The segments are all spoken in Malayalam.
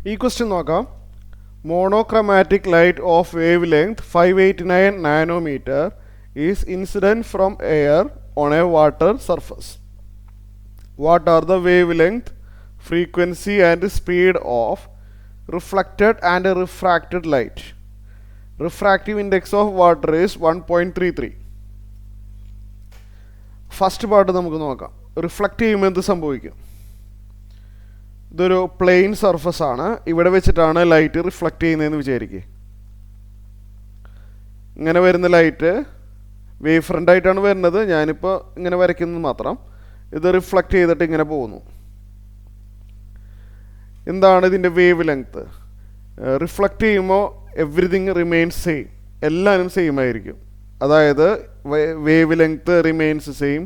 ഈ ക്വസ്റ്റ്യൻ നോക്കാം. Monochromatic light of wavelength 589 nanometre is incident from air on a water surface. What are the wavelength, frequency and speed of reflected and refracted light? Refractive index of water is 1.33. First part നമുക്ക് നോക്കാം. റിഫ്ലക്റ്റ് ചെയ്യുമ്പോൾ എന്ത് സംഭവിക്കും? ഇതൊരു പ്ലെയിൻ സർഫസ് ആണ്. ഇവിടെ വെച്ചിട്ടാണ് ലൈറ്റ് റിഫ്ലക്റ്റ് ചെയ്യുന്നതെന്ന് വിചാരിക്കുക. ഇങ്ങനെ വരുന്ന ലൈറ്റ് വേവ് ഫ്രണ്ട് ആയിട്ടാണ് വരുന്നത്. ഞാനിപ്പോൾ ഇങ്ങനെ വരയ്ക്കുന്നത് മാത്രം. ഇത് റിഫ്ലക്റ്റ് ചെയ്തിട്ട് ഇങ്ങനെ പോകുന്നു. എന്താണ് ഇതിൻ്റെ വേവ് ലെങ്ത്? റിഫ്ലക്റ്റ് ചെയ്യുമ്പോൾ എവ്രിതിങ് റിമെയിൻസ് സെയിം, എല്ലാവരും സെയിം ആയിരിക്കും. അതായത് wave length remains same,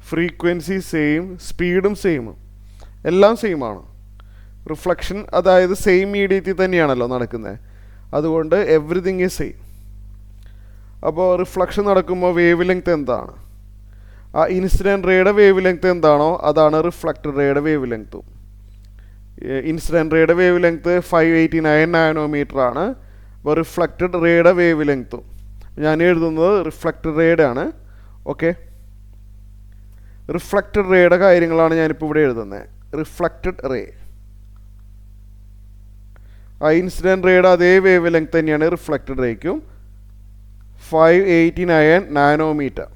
frequency same, സ്പീഡും സെയിം, എല്ലാം സെയിം ആണ്. റിഫ്ലക്ഷൻ അതായത് സെയിം മീഡിയത്തിൽ തന്നെയാണല്ലോ നടക്കുന്നത്. അതുകൊണ്ട് എവ്രിതിങ് ഈസ് സെയിം. അപ്പോൾ റിഫ്ലക്ഷൻ നടക്കുമ്പോൾ വേവ് ലെങ്ത് എന്താണ്? ആ ഇൻസിഡൻറ്റ് റേയുടെ വേവ് ലെങ്ത് എന്താണോ അതാണ് റിഫ്ലക്റ്റഡ് റേയുടെ വേവ് ലെങ്ത്തും. ഇൻസിഡൻറ്റ് റേയുടെ വേവ് ലെങ്ത് 589 നാനോമീറ്റർ ആണ്. അപ്പോൾ റിഫ്ലക്റ്റഡ് റേയുടെ വേവ് ലെങ്ത്തും ഞാൻ എഴുതുന്നത് റിഫ്ലക്റ്റഡ് റേയുടെ ആണ്. ഓക്കെ, റിഫ്ലക്റ്റഡ് റേയുടെ കാര്യങ്ങളാണ് ഞാനിപ്പോൾ ഇവിടെ എഴുതുന്നത്. റിഫ്ലക്റ്റഡ് റേ ആ ഇൻസിഡൻറ്റ് റേയുടെ അതേ വേവ് ലെങ്ത് തന്നെയാണ് റിഫ്ലക്റ്റഡ് റേക്കും. 589 നാനോമീറ്റർ.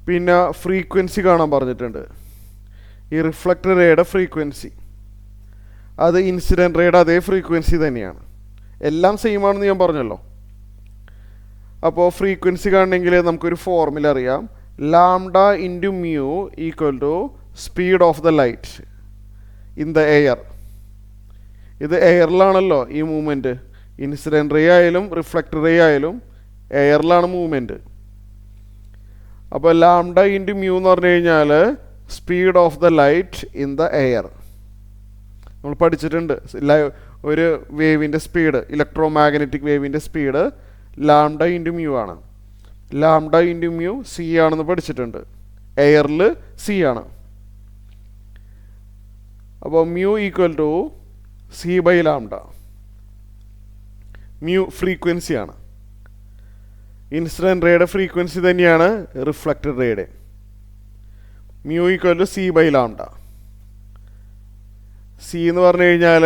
പിന്നെ ഫ്രീക്വൻസി കാണാൻ പറഞ്ഞിട്ടുണ്ട്. ഈ റിഫ്ലക്റ്റഡ് റേയുടെ ഫ്രീക്വൻസി അത് ഇൻസിഡൻറ്റ് റേയുടെ അതേ ഫ്രീക്വൻസി തന്നെയാണ്. എല്ലാം സെയിം ആണെന്ന് ഞാൻ പറഞ്ഞല്ലോ. അപ്പോൾ ഫ്രീക്വൻസി കാണണമെങ്കിൽ നമുക്കൊരു ഫോർമുല അറിയാം. Lambda into mu equal to speed of the light in the air. ഇത് എയറിലാണല്ലോ ഈ മൂവ്മെൻറ്റ്. ഇൻസിഡൻറ്റ് റേ ആയാലും റിഫ്ലക്റ്റഡ് റേ ആയാലും എയറിലാണ് മൂവ്മെൻറ്റ്. അപ്പോൾ ലാംഡ ഇൻറ്റു മ്യൂ എന്ന് പറഞ്ഞു കഴിഞ്ഞാൽ speed of the light in the air. നമ്മൾ പഠിച്ചിട്ടുണ്ട് ഒരു വേവിൻ്റെ സ്പീഡ്, ഇലക്ട്രോ മാഗ്നറ്റിക് വേവിൻ്റെ സ്പീഡ് ലാംഡ ഇൻറ്റു മ്യൂ ആണ്. ലാംഡ ഇൻറ്റു മ്യൂ സി ആണെന്ന് പഠിച്ചിട്ടുണ്ട്. എയറിൽ സി ആണ്. അപ്പോൾ mu equal to C by lambda. Mu ഫ്രീക്വൻസിയാണ്. ഇൻസിഡൻറ്റ് റേയുടെ ഫ്രീക്വൻസി തന്നെയാണ് റിഫ്ലക്റ്റഡ് റേയുടെ. Mu equal to C by lambda. C എന്ന് പറഞ്ഞു കഴിഞ്ഞാൽ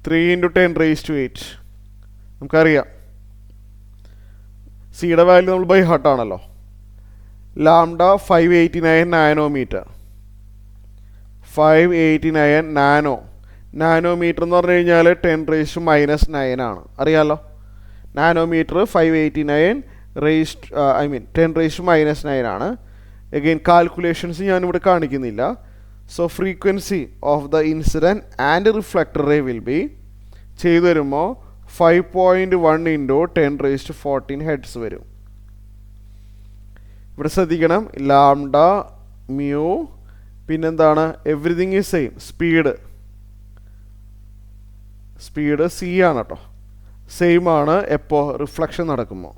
3 × 10⁸. നമുക്കറിയാം സിയുടെ വാല്യൂ നമ്മൾ ബൈ ഹാർട്ട് ആണല്ലോ. Lambda 589 nanometre. 589 നാനോമീറ്റർ എന്ന് പറഞ്ഞു കഴിഞ്ഞാൽ 10⁻⁻9 ആണ്. അറിയാമല്ലോ, നാനോമീറ്റർ 589 10⁻⁻9 ആണ്. എഗെയിൻ കാൽക്കുലേഷൻസ് ഞാനിവിടെ കാണിക്കുന്നില്ല. So frequency of the incident and reflected ray will be ചെയ്തു വരുമ്പോൾ 5.1 × 10⁻14 ഹെഡ്സ് വരും. ഇവിടെ ശ്രദ്ധിക്കണം, ലാംഡ മ്യൂ പിന്നെന്താണ്, everything is same. Speed c ആണ് കേട്ടോ. സെയിം ആണ് എപ്പോൾ റിഫ്ലക്ഷൻ നടക്കുമ്പോൾ.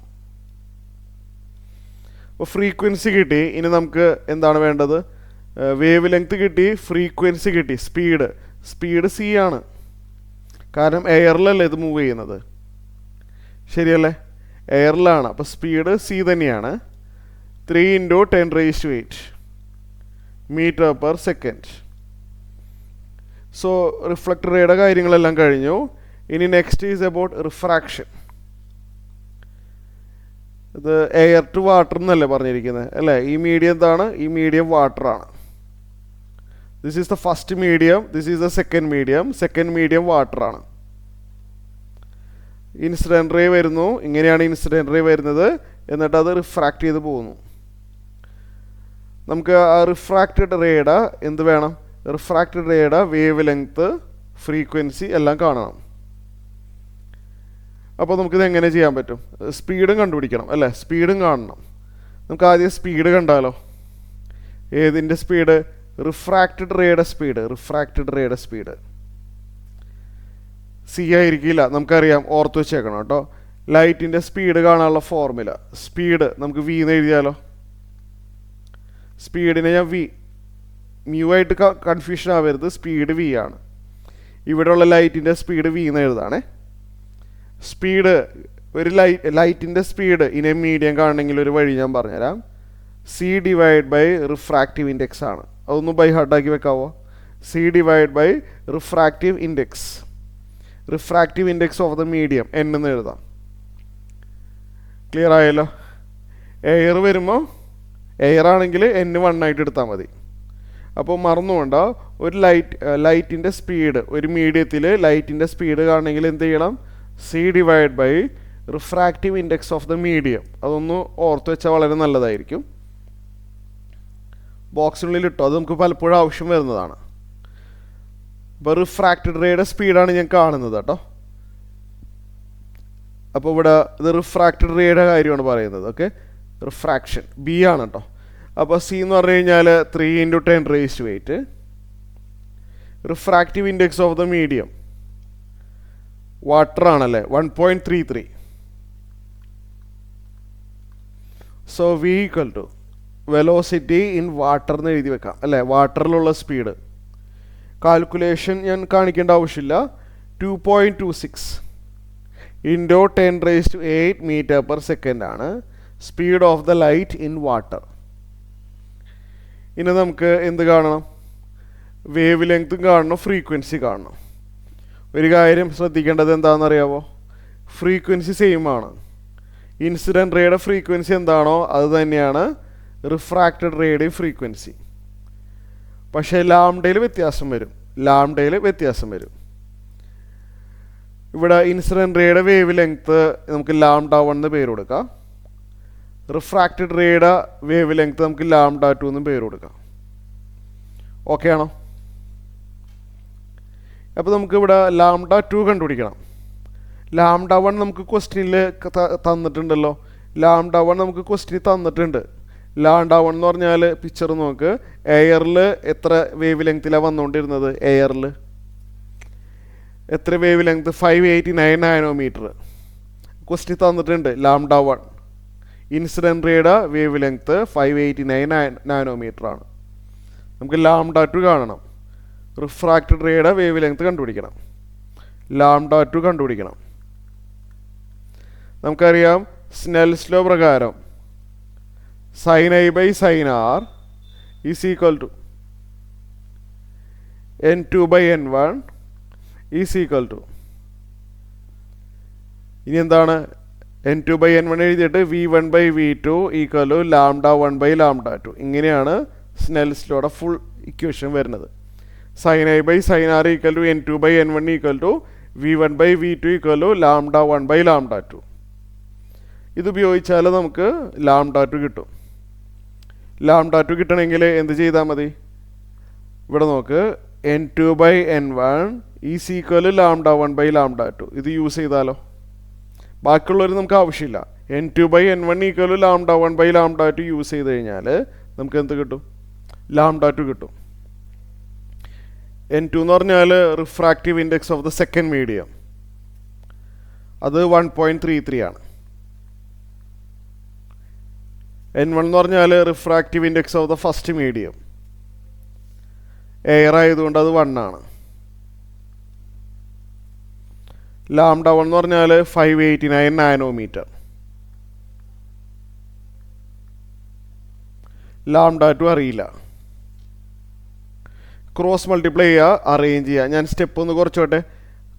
അപ്പോൾ ഫ്രീക്വൻസി കിട്ടി. ഇനി നമുക്ക് എന്താണ് വേണ്ടത്? വേവ് ലെങ്ത് കിട്ടി, ഫ്രീക്വൻസി കിട്ടി, സ്പീഡ് സി ആണ്. കാരണം എയറിലല്ലേ ഇത് മൂവ് ചെയ്യുന്നത്, ശരിയല്ലേ? എയറിലാണ്. അപ്പോൾ സ്പീഡ് സി തന്നെയാണ്. 3 × 10⁸ metre per second. So reflected റേയുടെ കാര്യങ്ങളെല്ലാം കഴിഞ്ഞു. ഇനി നെക്സ്റ്റ് ഈസ് അബൌട്ട് റിഫ്രാക്ഷൻ. ഇത് എയർ ടു വാട്ടർ എന്നല്ലേ പറഞ്ഞിരിക്കുന്നത്, അല്ലേ? ഈ മീഡിയം എന്താണ്? ഈ മീഡിയം വാട്ടറാണ്. This is the first medium, this is the second medium. Second medium വാട്ടറാണ്. ഇൻസിഡൻറ്റ് റേ വരുന്നു, ഇങ്ങനെയാണ് ഇൻസിഡൻറ്റ് റേ വരുന്നത്. എന്നിട്ട് അത് റിഫ്രാക്റ്റ് ചെയ്ത് പോകുന്നു. നമുക്ക് ആ റിഫ്രാക്റ്റഡ് റേയുടെ എന്ത് വേണം? റിഫ്രാക്റ്റഡ് റേയുടെ വേവ് ലെങ്ത്ത്, ഫ്രീക്വൻസി എല്ലാം കാണണം. അപ്പോൾ നമുക്കിത് എങ്ങനെ ചെയ്യാൻ പറ്റും? സ്പീഡും കണ്ടുപിടിക്കണം, അല്ലേ? സ്പീഡും കാണണം. നമുക്ക് ആദ്യം സ്പീഡ് കണ്ടാലോ. ഏതിൻ്റെ സ്പീഡ്? റിഫ്രാക്റ്റഡ് റേയുടെ സ്പീഡ്. സി ആയിരിക്കില്ല, നമുക്കറിയാം, ഓർത്ത് വെച്ചേക്കണം കേട്ടോ. ലൈറ്റിൻ്റെ സ്പീഡ് കാണാനുള്ള ഫോർമുല, സ്പീഡ് നമുക്ക് വി എന്ന് എഴുതിയാലോ. സ്പീഡിനെ ഞാൻ വി, മ്യൂ ആയിട്ട് കൺഫ്യൂഷൻ ആവരുത്, സ്പീഡ് വി ആണ്. ഇവിടെയുള്ള ലൈറ്റിൻ്റെ സ്പീഡ് വി എന്ന് എഴുതാണേ. സ്പീഡ് ഒരു ലൈറ്റിൻ്റെ സ്പീഡ് ഇനി മീഡിയം കാണണമെങ്കിൽ ഒരു വഴി ഞാൻ പറഞ്ഞുതരാം. C divide by refractive index ആണ്. അതൊന്ന് ബൈ ഹാർട്ടാക്കി വെക്കാവോ. C divide by refractive index. Refractive index of the medium N എന്ന് എഴുതാം. ക്ലിയർ ആയല്ലോ. എയർ വരുമ്പോൾ എയർ ആണെങ്കിൽ n 1 ആയിട്ട് എടുത്താൽ മതി. അപ്പോൾ മറന്നുകൊണ്ട ഒരു ലൈറ്റിൻ്റെ സ്പീഡ് ഒരു മീഡിയത്തിൽ ലൈറ്റിൻ്റെ സ്പീഡ് കാണണമെങ്കിൽ എന്ത് ചെയ്യണം? C divide by refractive index of the medium. അതൊന്ന് ഓർത്ത് വെച്ചാൽ വളരെ നല്ലതായിരിക്കും. ബോക്സിനുള്ളിൽ ഇട്ടോ, അത് നമുക്ക് പലപ്പോഴും ആവശ്യം വരുന്നതാണ്. ഇപ്പോൾ റിഫ്രാക്റ്റഡ് റേയുടെ സ്പീഡാണ് ഞാൻ കാണുന്നത് കേട്ടോ. അപ്പോൾ ഇവിടെ ഇത് റിഫ്രാക്റ്റഡ് റേയുടെ കാര്യമാണ് പറയുന്നത്. ഓക്കെ, റിഫ്രാക്ഷൻ ബി ആണ് കേട്ടോ. അപ്പോൾ സി എന്ന് പറഞ്ഞു കഴിഞ്ഞാൽ 3 × 10⁸. Refractive index of the medium water ആണല്ലേ, 1.33. So v equal to velocity in water എന്ന് എഴുതി വെക്കാം അല്ലേ. വാട്ടറിലുള്ള സ്പീഡ് കാൽക്കുലേഷൻ ഞാൻ കാണിക്കേണ്ട ആവശ്യമില്ല. 2.26 × 10⁸ മീറ്റർ/സെക്കൻഡ് ആണ് speed of the light in water. ഇനി നമുക്ക് എന്ത് കാണണം? വേവ് ലെങ്ത്തും കാണണം, ഫ്രീക്വൻസി കാണണം. ഒരു കാര്യം ശ്രദ്ധിക്കേണ്ടത് എന്താണെന്നറിയാവോ? ഫ്രീക്വൻസി സെയിം ആണ്. ഇൻസിഡൻറ്റ് റേയുടെ ഫ്രീക്വൻസി എന്താണോ അത് തന്നെയാണ് റിഫ്രാക്റ്റഡ് റേയുടെയും ഫ്രീക്വൻസി. പക്ഷേ ലാംഡയിൽ വ്യത്യാസം വരും. ഇവിടെ ഇൻസിഡൻറ്റ് റേയുടെ വേവ് ലെങ്ത്ത് നമുക്ക് λ1 എന്ന് പേര് കൊടുക്കാം. റിഫ്രാക്റ്റഡ് റേയുടെ വേവ് ലെങ്ത്ത് നമുക്ക് λ2 എന്നും പേര് കൊടുക്കാം. ഓക്കെ ആണോ? അപ്പോൾ നമുക്ക് ഇവിടെ λ2 കണ്ടുപിടിക്കണം. λ1 നമുക്ക് ക്വസ്റ്റ്യനിൽ തന്നിട്ടുണ്ടല്ലോ. λ1 നമുക്ക് ക്വസ്റ്റ്യനിൽ തന്നിട്ടുണ്ട്. λ1 എന്ന് പറഞ്ഞാൽ പിക്ചർ നോക്ക്. എയറിൽ എത്ര വേവ് ലെങ്ത്തിലാണ് വന്നുകൊണ്ടിരുന്നത്? എയറിൽ എത്ര വേവ് ലെങ്ത്ത്? 589 നാനോമീറ്റർ ക്വസ്റ്റ്യൻ തന്നിട്ടുണ്ട്. λ1 ഇൻസിഡൻറ്റ് റേയുടെ വേവ് ലെങ്ത്ത് 589 നാനോമീറ്റർ ആണ്. നമുക്ക് λ2 കാണണം. റിഫ്രാക്റ്റഡ് റേയുടെ വേവ് ലെങ്ത്ത് കണ്ടുപിടിക്കണം. λ2 കണ്ടുപിടിക്കണം. നമുക്കറിയാം സ്നെൽസ് ലോ പ്രകാരം sin I by sin R is equal to n2 by n1 is equal to, ഇനി എന്താണ്? n2 by n1 എഴുതിയിട്ട് v1 by v2 equal to λ1 by λ2. ഇങ്ങനെയാണ് സ്നെൽസ് ലോയുടെ ഫുൾ ഇക്വേഷൻ വരുന്നത്. sin I by sin R equal to n2 by n1 equal to v1 by v2 equal to λ1 by λ2. ഇതുപയോഗിച്ചാൽ നമുക്ക് λ2 കിട്ടും. λ2 കിട്ടണമെങ്കിൽ എന്ത് ചെയ്താൽ മതി? ഇവിടെ നോക്ക്, n2 by n1 is equal λ1 by λ2. ഇത് യൂസ് ചെയ്താലോ? ബാക്കിയുള്ളവർ നമുക്ക് ആവശ്യമില്ല. n2 by n1 equal λ1 by λ2 use ചെയ്ത് കഴിഞ്ഞാൽ നമുക്ക് എന്ത് കിട്ടും? λ2 കിട്ടും. n2 എന്ന് പറഞ്ഞാൽ refractive index of the second medium, അത് 1.33 ആണ്. n1 എന്ന് പറഞ്ഞാൽ refractive index of the first medium, air ആയതുകൊണ്ട് അത് 1 ആണ്. λ1 എന്ന് പറഞ്ഞാൽ 589 നാനോമീറ്റർ. λ2 അറിയില്ല. ക്രോസ് മൾട്ടിപ്ലൈ ചെയ്യുക, അറേഞ്ച് ചെയ്യുക. ഞാൻ സ്റ്റെപ്പ് ഒന്ന് കുറച്ചോട്ടെ.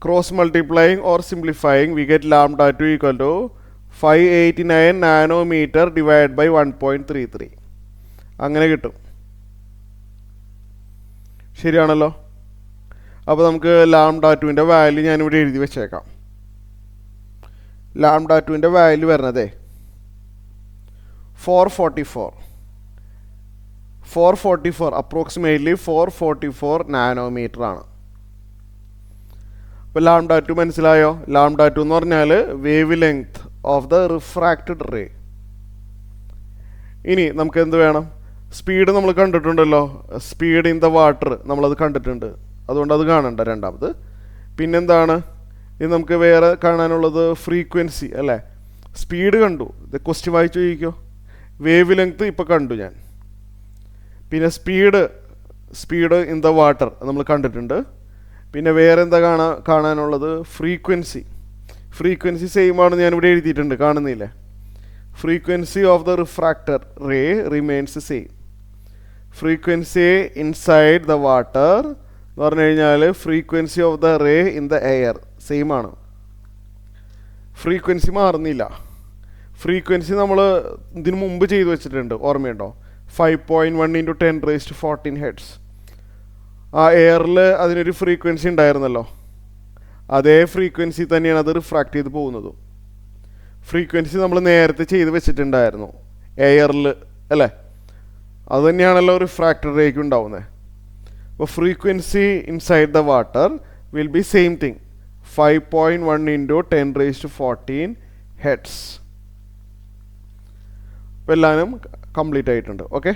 Cross multiplying or simplifying we get λ2 equal to 589 nanometre divide by 1.33. അങ്ങനെ കിട്ടും. ശരിയാണല്ലോ? അപ്പോൾ നമുക്ക് λ2ൻ്റെ വാല്യൂ ഞാനിവിടെ എഴുതി വെച്ചേക്കാം. λ2ൻ്റെ വാല്യൂ വരണതേ 444 അപ്രോക്സിമേറ്റ്ലി 444 നാനോമീറ്റർ ആണ്. അപ്പോൾ λ2 മനസ്സിലായോ? λ2 എന്ന് പറഞ്ഞാൽ wavelength of the refracted ray. ഇനി നമുക്ക് എന്ത് വേണം? സ്പീഡ് നമ്മൾ കണ്ടിട്ടുണ്ടല്ലോ. സ്പീഡ് ഇൻ ദ വാട്ടർ നമ്മളത് കണ്ടിട്ടുണ്ട്, അതുകൊണ്ട് അത് കാണണ്ട രണ്ടാമത്. പിന്നെന്താണ് ഇത് നമുക്ക് വേറെ കാണാനുള്ളത്? ഫ്രീക്വൻസി അല്ലേ. സ്പീഡ് കണ്ടു, ഇത് ക്വസ്റ്റ്യൻ വായിച്ചു ചോദിക്കോ. വേവ് ലെങ്ത്ത് ഇപ്പോൾ കണ്ടു ഞാൻ. പിന്നെ സ്പീഡ് ഇൻ ദ വാട്ടർ നമ്മൾ കണ്ടിട്ടുണ്ട്. പിന്നെ വേറെ എന്താ കാണാനുള്ളത്? ഫ്രീക്വൻസി. ഫ്രീക്വൻസി സെയിം ആണെന്ന് ഞാനിവിടെ എഴുതിയിട്ടുണ്ട്, കാണുന്നില്ലേ? Frequency of the refractor ray remains same. Frequency inside the water എന്ന് പറഞ്ഞു കഴിഞ്ഞാൽ frequency of the ray in the air same ആണ്. ഫ്രീക്വൻസി മാറുന്നില്ല. ഫ്രീക്വൻസി നമ്മൾ ഇതിനു മുമ്പ് ചെയ്തു വെച്ചിട്ടുണ്ട്, ഓർമ്മയുണ്ടോ? 5.1 × 10⁻14 ഹെഡ്സ്. ആ എയറിൽ അതിനൊരു ഫ്രീക്വൻസി ഉണ്ടായിരുന്നല്ലോ, അതേ ഫ്രീക്വൻസി തന്നെയാണ് അത് റിഫ്രാക്റ്റ് ചെയ്ത് പോകുന്നതും. ഫ്രീക്വൻസി നമ്മൾ നേരത്തെ ചെയ്ത് വെച്ചിട്ടുണ്ടായിരുന്നു എയറിൽ, അല്ലേ? അത് തന്നെയാണല്ലോ റിഫ്രാക്റ്റർ റേക്ക് ഉണ്ടാവുന്നത്. അപ്പോൾ frequency inside the water will be same thing, 5.1 × 10⁻14 hertz. അപ്പോൾ എല്ലാവരും കംപ്ലീറ്റ് ആയിട്ടുണ്ട്. ഓക്കെ.